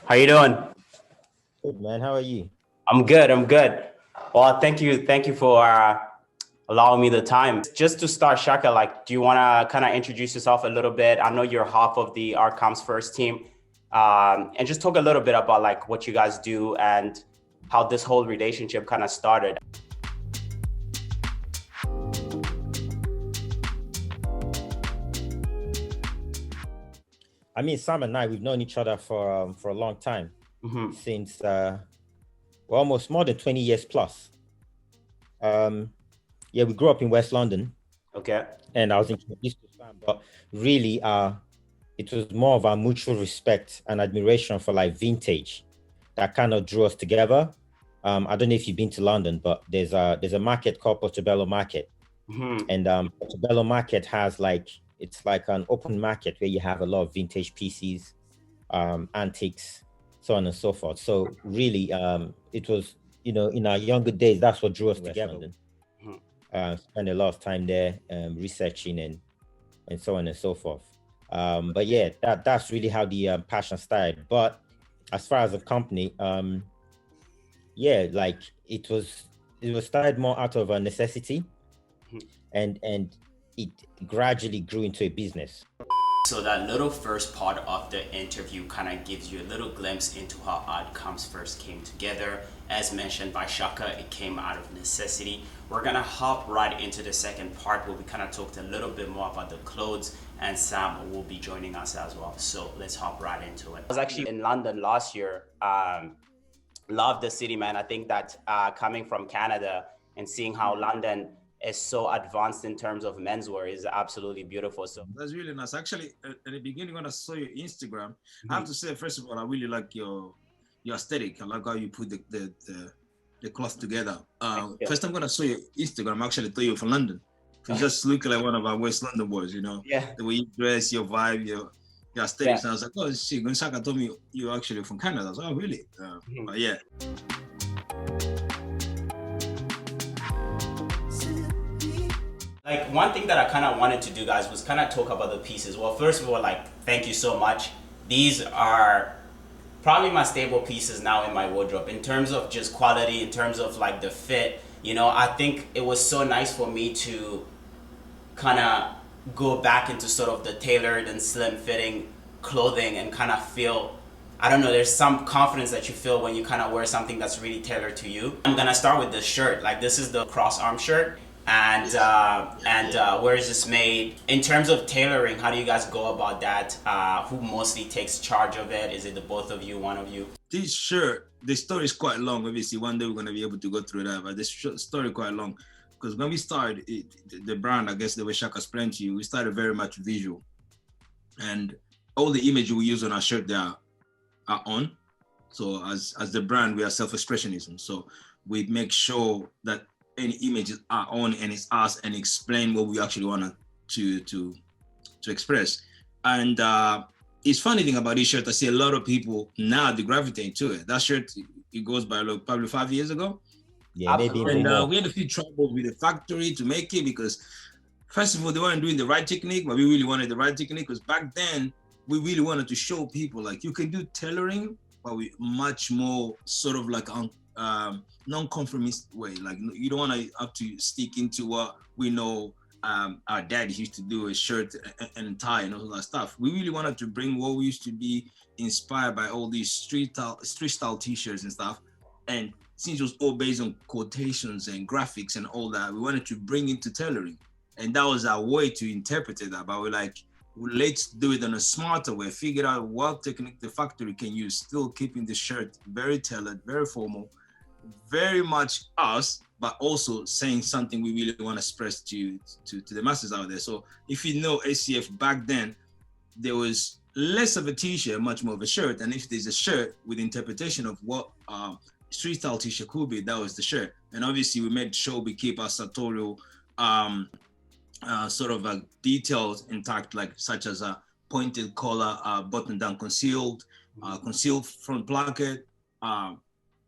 How you doing? Good man, how are you? I'm good. I'm good. Well, thank you for allowing me the time. Just to start, Shaka, like, do you want to kind of introduce yourself a little bit? I know you're half of the Artcomes First team, and just talk a little bit about like what you guys do and how this whole relationship kind of started. I mean, Sam and I, we've known each other for a long time, Mm-hmm. since well, almost more than 20 years plus. Um, yeah, we grew up in West London, Okay. and I was introduced to Sam, but really, it was more of our mutual respect and admiration for like vintage that kind of drew us together. I don't know if you've been to London, but there's a market called Portobello Market, Mm-hmm. and Portobello Market has like it's like an open market where you have a lot of vintage pieces, antiques, so on and so forth. So really, it was, in our younger days, that's what drew us West together. London. Mm-hmm. Spent a lot of time there, researching and so on and so forth. But yeah, that's really how the passion started. But as far as a company, yeah, like it was started more out of a necessity, and it gradually grew into a business. So that little first part of the interview kind of gives you a little glimpse into how Outcomes first came together. As mentioned by Shaka, it came out of necessity. We're gonna hop right into the second part where we kind of talked a little bit more about the clothes, and Sam will be joining us as well. So let's hop right into it. I was actually in London last year. Love the city, man. I think that coming from Canada and seeing how London is so advanced in terms of menswear is absolutely beautiful. So That's really nice. Actually, at the beginning when I saw your Instagram, I have Mhm. to say first of all, I really like your aesthetic. I like how you put the cloth together. Yeah. First time when I saw your Instagram, I actually thought you were from London. You just look like one of our West London boys, Yeah. the way you dress, your vibe, your Yeah. aesthetics. And I was like, oh shit, Gonzaga told me you were actually from Canada. I was like, oh really? Mhm. But yeah. Like one thing that I kind of wanted to do, guys, was kind of talk about the pieces. Well, first of all, like thank you so much. These are probably my stable pieces now in my wardrobe in terms of just quality, in terms of like the fit. I think it was so nice for me to kind of go back into sort of the tailored and slim fitting clothing and kind of feel, I don't know, there's some confidence that you feel when you kind of wear something that's really tailored to you. I'm gonna start with this shirt. Like this is the cross arm shirt, and where is this made? In terms of tailoring, how do you guys go about that? Who mostly takes charge of it? Is it the both of you, one of you? This shirt, the story is quite long. Obviously, one day we're gonna be able to go through that, but the story quite long because when we started the brand, I guess the way Shaka explained to you, we started very much visual, and all the images we use on our shirt there are on. So as the brand, we are self-expressionism. So we make sure that any images are on and it's us and explain what we actually want to express. And it's funny thing about this shirt, I see a lot of people now they gravitate to it. That shirt, it goes by like probably 5 years ago. Yeah, maybe even And more. we had a few troubles with the factory to make it because first of all, they weren't doing the right technique, but we really wanted the right technique because back then we really wanted to show people like you can do tailoring, but we much more sort of like non-conformist way. Like you don't want to have to stick into what we know our dad used to do, a shirt and tie and all that stuff. We really wanted to bring what we used to be inspired by all these street style t-shirts and stuff. And since it was all based on quotations and graphics and all that, we wanted to bring it to tailoring. And that was our way to interpret it. But we're like, let's do it in a smarter way, figure out what technique the factory can use, still keeping the shirt very tailored, very formal, very much us, but also saying something we really want to express to the masses out there. So if you know ACF back then, there was less of a t-shirt, much more of a shirt. And if there's a shirt with interpretation of what street style t-shirt could be, that was the shirt. And obviously we made sure we keep our sartorial sort of details intact, like such as a pointed collar, button down concealed, concealed front placket,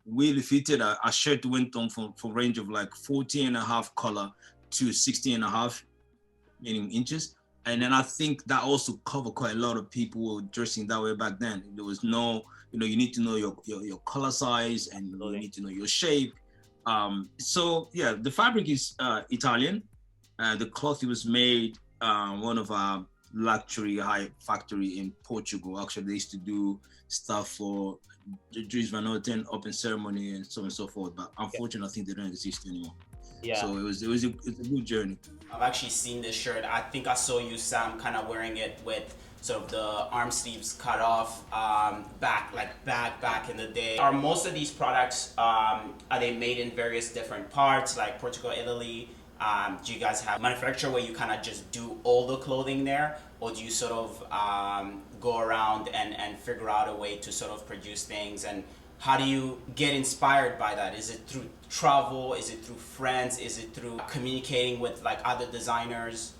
really fitted. A shirt went on from range of like 14 and a half collar to 16 and a half, meaning inches. And then I think that also covered quite a lot of people who were dressing that way back then. There was no you need to know your color size, and you need to know your shape. So yeah, the fabric is Italian. The cloth was made one of our luxury high factory in Portugal. Actually, they used to do stuff for the Dries Van Noten open ceremony and so on and so forth. But unfortunately, I think they don't exist anymore. Yeah. So it's a good journey. I've actually seen this shirt. I think I saw you, Sam, kind of wearing it with sort of the arm sleeves cut off back in the day. Are most of these products, are they made in various different parts, like Portugal, Italy? Do you guys have a manufacturer where you kind of just do all the clothing there? Or do you sort of go around and figure out a way to sort of produce things? And how do you get inspired by that? Is it through travel? Is it through friends? Is it through communicating with like other designers?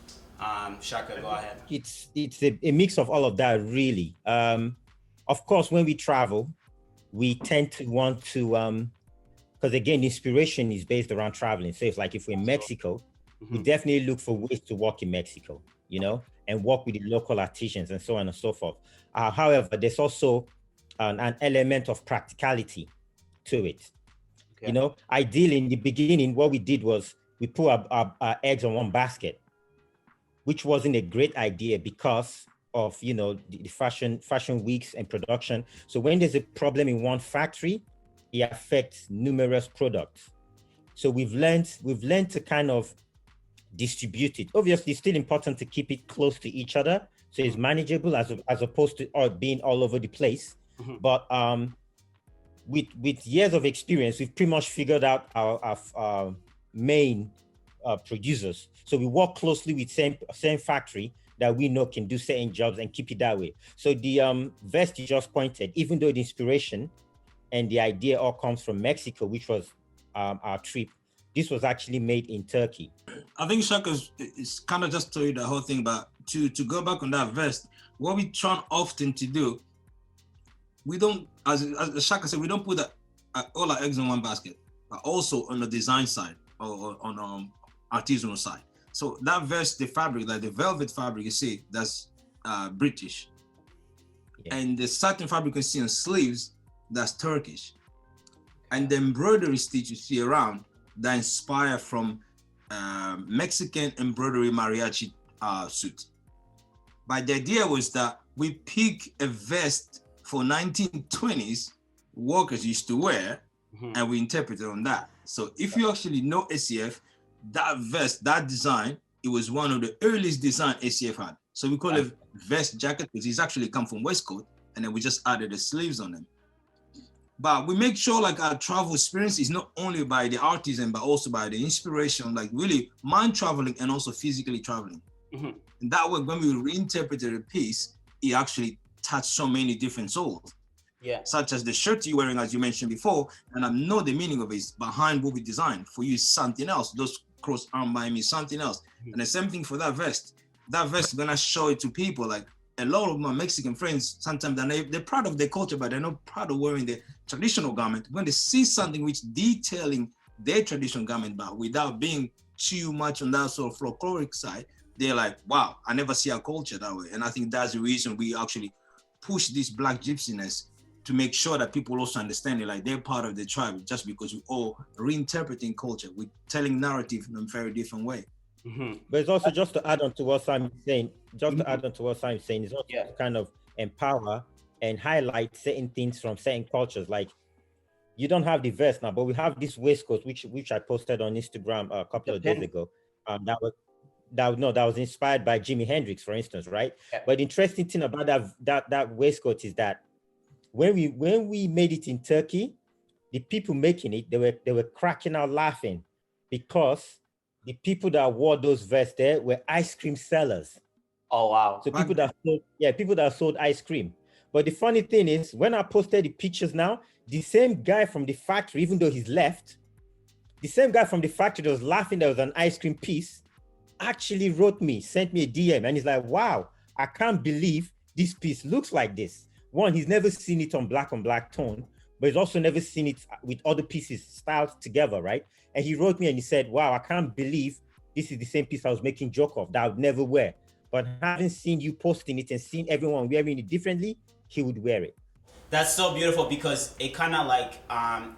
Shaka, go ahead. It's a mix of all of that, really. Of course, when we travel, we tend to want to, because again, inspiration is based around traveling. So it's like if we're in Mexico, we definitely look for ways to work in Mexico, and work with the local artisans and so on and so forth. However, there's also an element of practicality to it. Okay. Ideally, in the beginning, what we did was we put our eggs on one basket, which wasn't a great idea because of the fashion weeks and production. So when there's a problem in one factory, it affects numerous products. So we've learned to kind of distribute it. Obviously, it's still important to keep it close to each other, so it's manageable as opposed to being all over the place. But with years of experience, we've pretty much figured out our main producers. So we work closely with same factory that we know can do certain jobs and keep it that way. So the vest you just pointed, even though the inspiration and the idea all comes from Mexico, which was our trip, this was actually made in Turkey. I think Shaka is kind of just told you the whole thing, but to go back on that vest, what we try often to do, we don't, as Shaka said, we don't put all our eggs in one basket, but also on the design side or on artisanal side. So that vest, the fabric, like the velvet fabric you see, that's British. Yeah. And the satin fabric you see on sleeves, that's Turkish. And the embroidery stitch you see around, that inspire from Mexican embroidery mariachi suit. But the idea was that we pick a vest for 1920s workers used to wear, and we interpret it on that. So if you actually know ACF, that vest, that design, it was one of the earliest design ACF had. So we call it vest jacket because it's actually come from waistcoat, and then we just added the sleeves on them. But we make sure like our travel experience is not only by the artisan, but also by the inspiration, like really mind traveling and also physically traveling. And that way, when we reinterpreted a piece, it actually touched so many different souls. Yeah. Such as the shirt you're wearing, as you mentioned before, and I know the meaning of it is behind what we designed. For you, is something else. Those cross arm by me, something else. And the same thing for that vest. That vest, when I show it to people, like a lot of my Mexican friends, sometimes they're proud of their culture, but they're not proud of wearing the traditional garment. When they see something which detailing their traditional garment, but without being too much on that sort of folkloric side, they're like, wow, I never see our culture that way. And I think that's the reason we actually push this Black gypsiness to make sure that people also understand it, like they're part of the tribe, just because we all reinterpreting culture, we're telling narrative in a very different way. But it's also just to add on to what Sam is saying, it's also to kind of empower and highlight certain things from certain cultures. Like you don't have the vest now, but we have this waistcoat, which I posted on Instagram a couple of days ago. That was inspired by Jimi Hendrix, for instance, right? Yeah. But the interesting thing about that waistcoat is that when we made it in Turkey, the people making it, they were cracking out laughing because the people that wore those vests there were ice cream sellers. Oh wow! So people that sold ice cream. But the funny thing is, when I posted the pictures now, the same guy from the factory, even though he's left, the same guy from the factory that was laughing there was an ice cream piece, actually sent me a DM, and he's like, "Wow, I can't believe this piece looks like this." One, he's never seen it on black tone, but he's also never seen it with other pieces styled together, right? And he wrote me and he said, wow, I can't believe this is the same piece I was making joke of that I would never wear. But having seen you posting it and seen everyone wearing it differently, he would wear it. That's so beautiful because it kind of like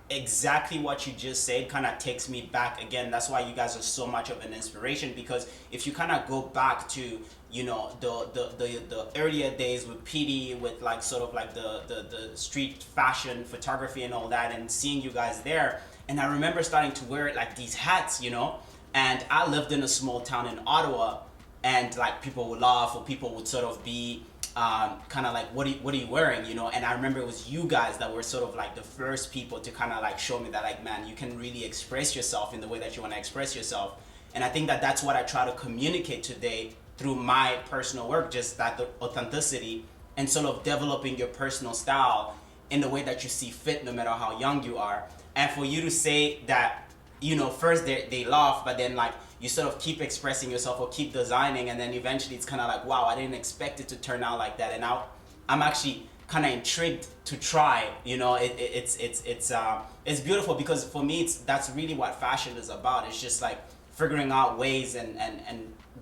exactly what you just said kind of takes me back again. That's why you guys are so much of an inspiration, because if you kind of go back to, you know, the earlier days with PD, with like sort of like the street fashion photography and all that, and seeing you guys there, and I remember starting to wear like these hats, you know, and I lived in a small town in Ottawa, and like people would laugh, or people would sort of be kind of like, what are you wearing, you know? And I remember it was you guys that were sort of like the first people to kind of like show me that, like, man, you can really express yourself in the way that you want to express yourself. And I think that that's what I try to communicate today through my personal work, just that the authenticity and sort of developing your personal style in the way that you see fit, no matter how young you are. And for you to say that, you know, first they laugh, but then like you sort of keep expressing yourself or keep designing, and then eventually it's kind of like, wow, I didn't expect it to turn out like that. And now I'm actually kind of intrigued to try, you know. It's beautiful, because for me that's really what fashion is about. It's just like figuring out ways and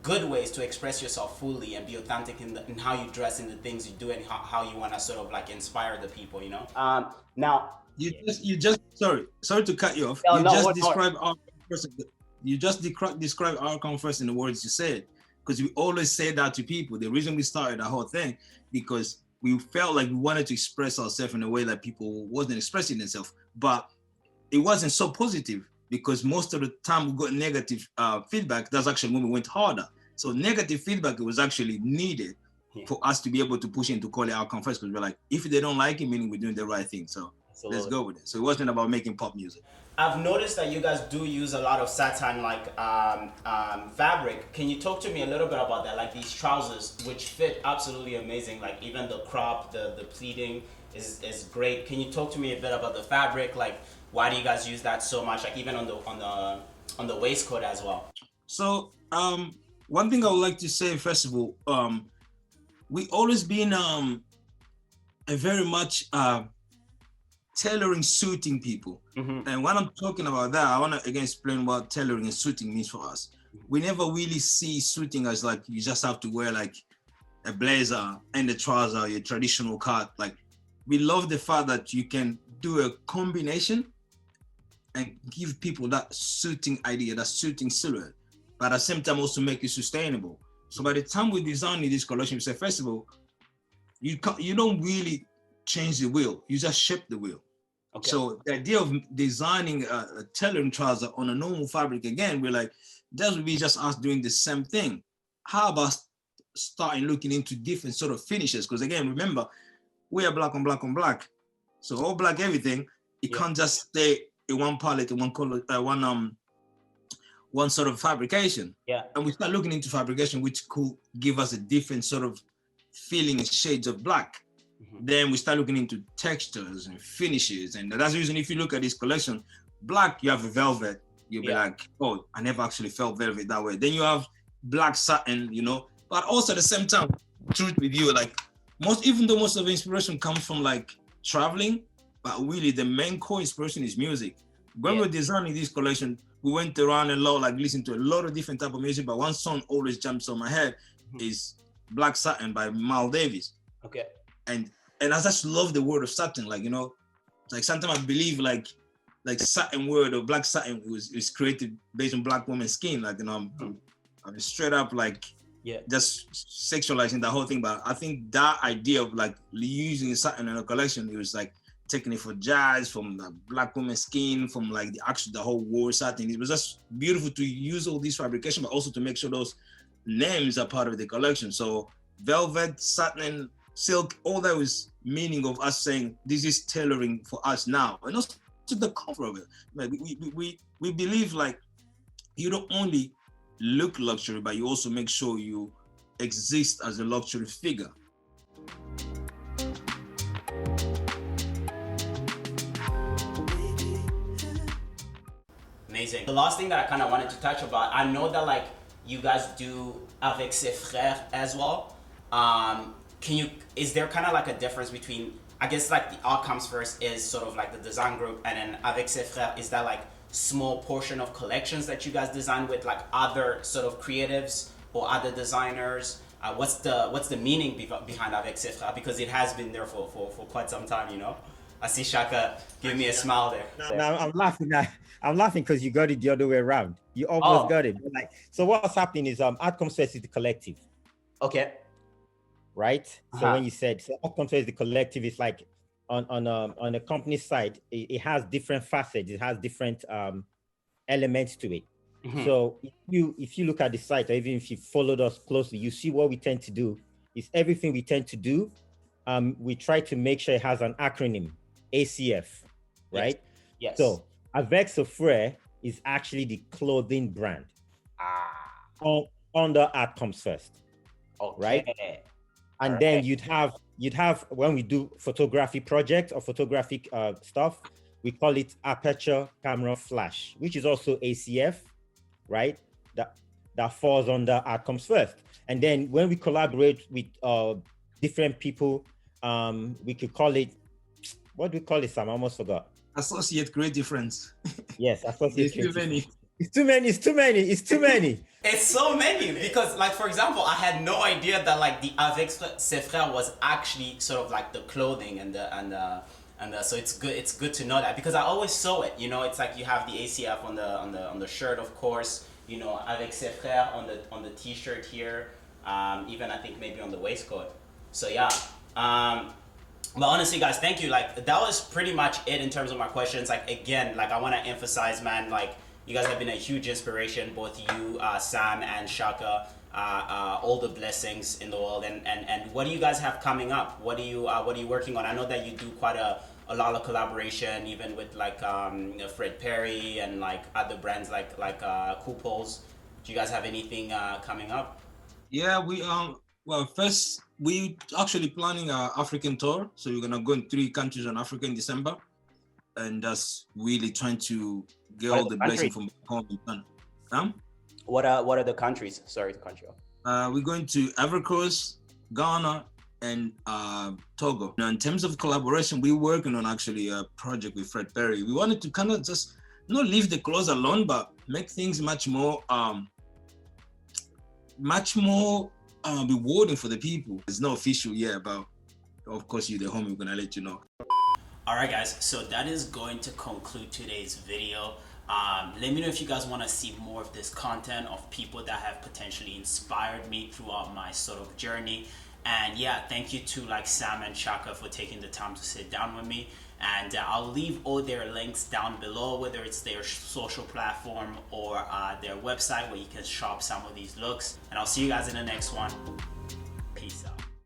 good ways to express yourself fully and be authentic in how you dress and the things you do, and how you want to sort of like inspire the people, you know. Now You just sorry to cut you off. No, You no, just what- described our first. You just described Artcomes First in the words you said, because we always say that to people. The reason we started the whole thing, because we felt like we wanted to express ourselves in a way that people wasn't expressing themselves, but it wasn't so positive, because most of the time we got negative feedback. That's actually when we went harder. So negative feedback was actually needed for us to be able to push into call it Artcomes First, because we're like, if they don't like it, meaning we're doing the right thing. So Absolutely. let's go with it. So it wasn't about making pop music. I've noticed that you guys do use a lot of satin like fabric. Can you talk to me a little bit about that? Like these trousers, which fit absolutely amazing. Like even the crop, the pleating is great. Can you talk to me a bit about the fabric? Like why do you guys use that so much? Like even on the waistcoat as well. So one thing I would like to say, first of all, we always been a very much tailoring, suiting people. Mm-hmm. And when I'm talking about that, I want to again explain what tailoring and suiting means for us. We never really see suiting as like you just have to wear like a blazer and a trouser, your traditional cut. Like we love the fact that you can do a combination and give people that suiting idea, that suiting silhouette, but at the same time also make it sustainable. So by the time we design this collection, we say, first of all, you don't really change the wheel, you just shape the wheel. Okay. So the idea of designing a tailoring trouser on a normal fabric, again, we're like, that would be just us doing the same thing. How about starting looking into different sort of finishes? Because again, remember, we are black on black on black. So all black everything, it can't just stay in one palette, in one color, one sort of fabrication. Yeah. And we start looking into fabrication, which could give us a different sort of feeling and shades of black. Mm-hmm. Then we start looking into textures and finishes. And that's the reason if you look at this collection, black, you have a velvet. You'll be like, oh, I never actually felt velvet that way. Then you have black satin, you know, but also at the same time, truth with you, like even though most of the inspiration comes from like traveling, but really the main core inspiration is music. When we're designing this collection, we went around a lot, like listening to a lot of different type of music, but one song always jumps on my head is Black Satin by Miles Davis. Okay. And I just love the word of satin, like, you know, like sometimes I believe like satin word or black satin was created based on black woman's skin. Like, you know, I'm straight up like just sexualizing the whole thing. But I think that idea of like using satin in a collection, it was like taking it for jazz, from the black woman's skin, from like the whole war satin. It was just beautiful to use all these fabrication, but also to make sure those names are part of the collection. So velvet, satin, silk, all that was meaning of us saying this is tailoring for us now, and also to the cover of it. Like we believe like you don't only look luxury, but you also make sure you exist as a luxury figure. Amazing. The last thing that I kind of wanted to touch about, I know that like you guys do avec ses frères as well. Is there kind of like a difference between, I guess like the Artcomes First is sort of like the design group, and then avec ses frères, is that like small portion of collections that you guys design with like other sort of creatives or other designers? what's the meaning behind Avec ses frères, because it has been there for quite some time, you know. I see Shaka give me a smile there. No, I'm laughing. I'm laughing because you got it the other way around. You almost got it. Like, so what's happening is Artcomes First is the collective. Okay. Right. So when you said Artcomes First is the collective, it's like on a company side, it has different facets. It has different elements to it. So if you look at the site, or even if you followed us closely, you see what we tend to do is everything we tend to do. We try to make sure it has an acronym, ACF, right? Yes. So Avec ses frères is actually the clothing brand under Artcomes First, right? And then you'd have when we do photography projects or photographic stuff, we call it aperture camera flash, which is also ACF, right? That falls under Artcomes First. And then when we collaborate with different people, we could call it, what do we call it, Sam? I almost forgot. Associate creative friends. Yes, associate There's too many. It's too many. It's so many, because like, for example, I had no idea that like the Avec ses frères was actually sort of like the clothing and so it's good to know that, because I always saw it, you know. It's like you have the ACF on the shirt, of course, you know, Avec ses frères on the t-shirt here, even I think maybe on the waistcoat. So yeah, but honestly, guys, thank you. Like, that was pretty much it in terms of my questions. Like, again, like, I want to emphasize, man, like, you guys have been a huge inspiration, both you, Sam and Shaka. All the blessings in the world, and what do you guys have coming up? What are you working on? I know that you do quite a lot of collaboration, even with like Fred Perry and like other brands like Couples. Do you guys have anything coming up? Yeah, well, first we actually planning our African tour, so we're gonna go in 3 countries in Africa in December, and that's really trying to get all the blessing from home. What are the countries? Sorry to cut you off. We're going to Ivory Coast, Ghana, and Togo. Now, in terms of collaboration, we're working on actually a project with Fred Perry. We wanted to kind of just not leave the clothes alone, but make things much more rewarding for the people. It's not official yet, but of course, you're the home. We're gonna let you know. All right, guys. So that is going to conclude today's video. Let me know if you guys want to see more of this content of people that have potentially inspired me throughout my sort of journey. And yeah, thank you to like Sam and Shaka for taking the time to sit down with me. And I'll leave all their links down below, whether it's their social platform or their website where you can shop some of these looks. And I'll see you guys in the next one.